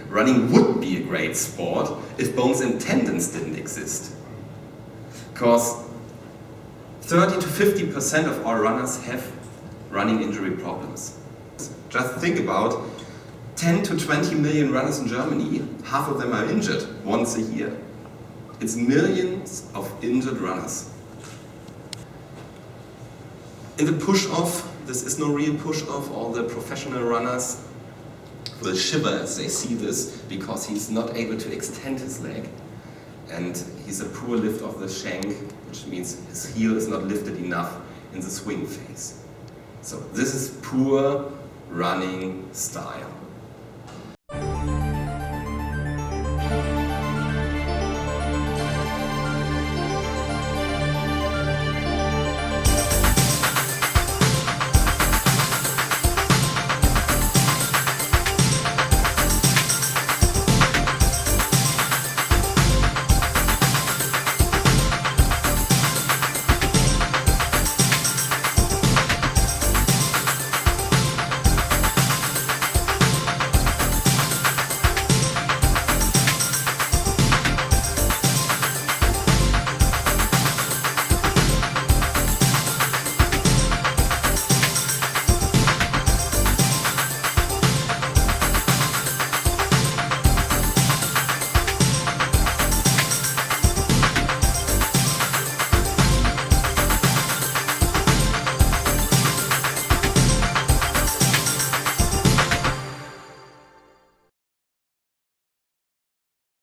Running would be a great sport if bones and tendons didn't exist. Because 30 to 50% of all runners have running injury problems. Just think about 10 to 20 million runners in Germany, half of them are injured once a year. It's millions of injured runners. In the push-off, this is no real push-off. All the professional runners will shiver as they see this because he's not able to extend his leg. And he's a poor lift of the shank, which means his heel is not lifted enough in the swing phase. So this is poor running style.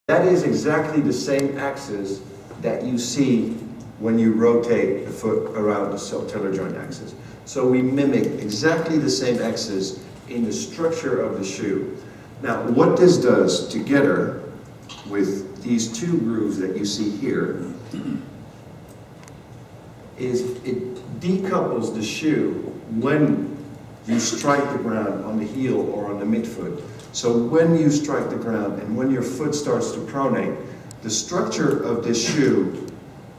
That is exactly the same axis that you see when you rotate the foot around the subtalar joint axis. So we mimic exactly the same axis in the structure of the shoe. Now, what this does together with these two grooves that you see here is it decouples the shoe when you strike the ground on the heel or on the midfoot. So when you strike the ground and when your foot starts to pronate, the structure of this shoe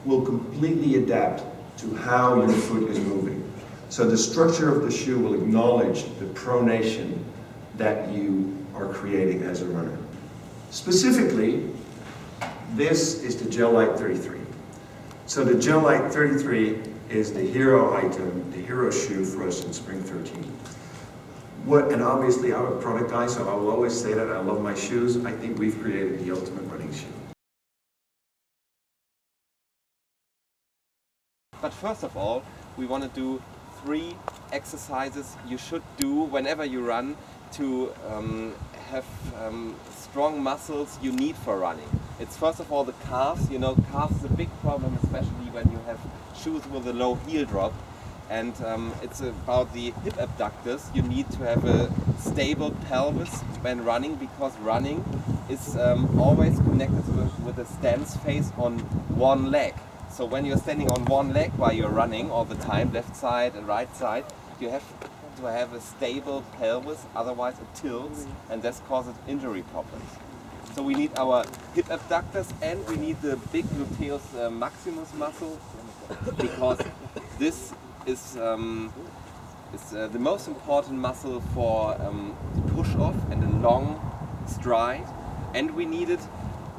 will completely adapt to how your foot is moving. So the structure of the shoe will acknowledge the pronation that you are creating as a runner. Specifically, this is the Gel Light 33. So the Gel Light 33 is the hero item, the hero shoe for us in Spring 13. And obviously I'm a product guy, so I will always say that I love my shoes. I think we've created the ultimate running shoe. But first of all, we want to do 3 exercises you should do whenever you run to have strong muscles you need for running. It's first of all the calves. You know, calves is a big problem, especially when you have shoes with a low heel drop. And it's about the hip abductors. You need to have a stable pelvis when running, because running is always connected with a stance phase on one leg. So when you're standing on one leg while you're running all the time, left side and right side, you have to have a stable pelvis, otherwise it tilts and this causes injury problems. So we need our hip abductors and we need the big gluteus maximus muscle, because this is the most important muscle for the push-off and a long stride, and we need it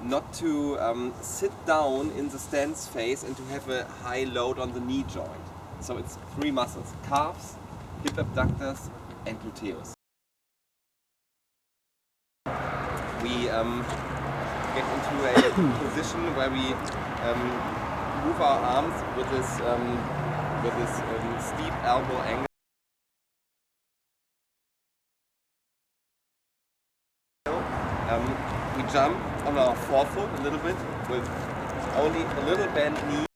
not to sit down in the stance phase and to have a high load on the knee joint. So it's 3 muscles: calves, hip abductors and gluteus. We get into a position where we move our arms with this steep elbow angle. We jump on our forefoot a little bit with only a little bent knee,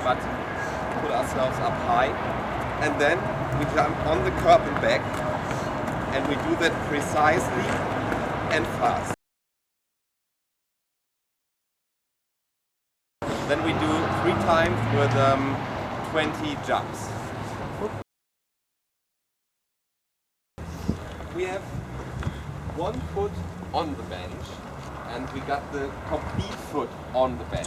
but put ourselves up high, and then we jump on the curb and back, and we do that precisely and fast. Then we do 3 times with 20 jumps. We have 1 foot on the bench and we got the complete foot on the bench.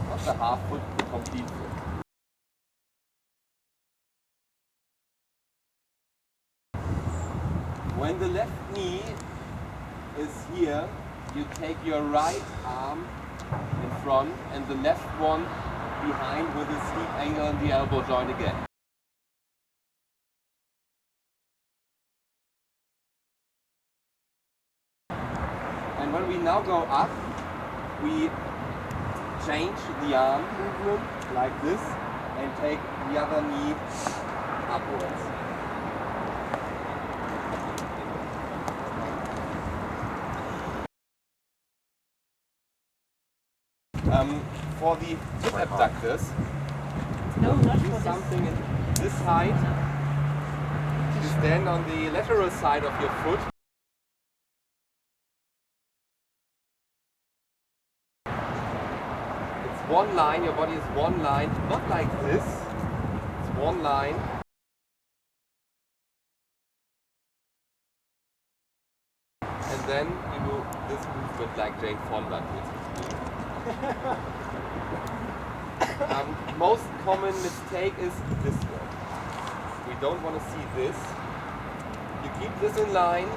Not the half foot, the complete foot. When the left knee is here, you take your right arm in front and the left one behind with a steep angle on the elbow joint again. And when we now go up, we change the arm movement like this and take the other knee upwards. For the hip abductors, do something in this side. You stand on the lateral side of your foot. It's one line, your body is one line, not like this. It's one line. And then you do this movement like Jane Fonda did. Most common mistake is this one. We don't want to see this. You keep this in line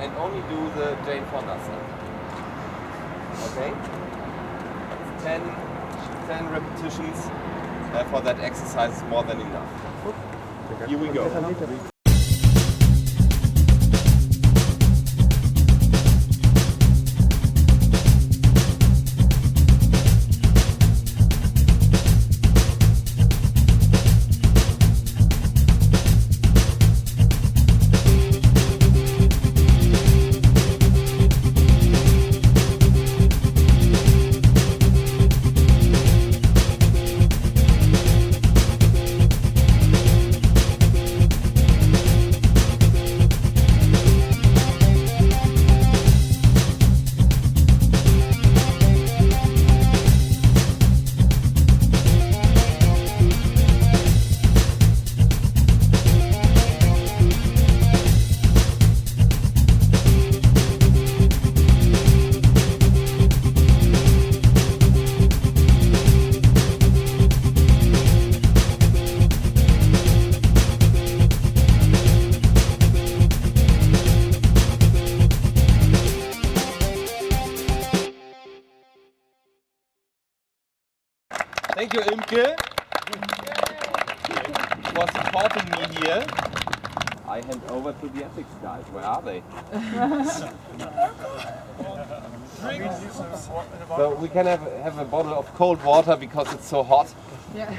and only do the Jane Fonda side. Okay? 10 repetitions for that exercise is more than enough. Here we go. Thank you, Imke, for supporting me here. I hand over to the Asics guys. Where are they? So we can have a bottle of cold water because it's so hot. Yeah.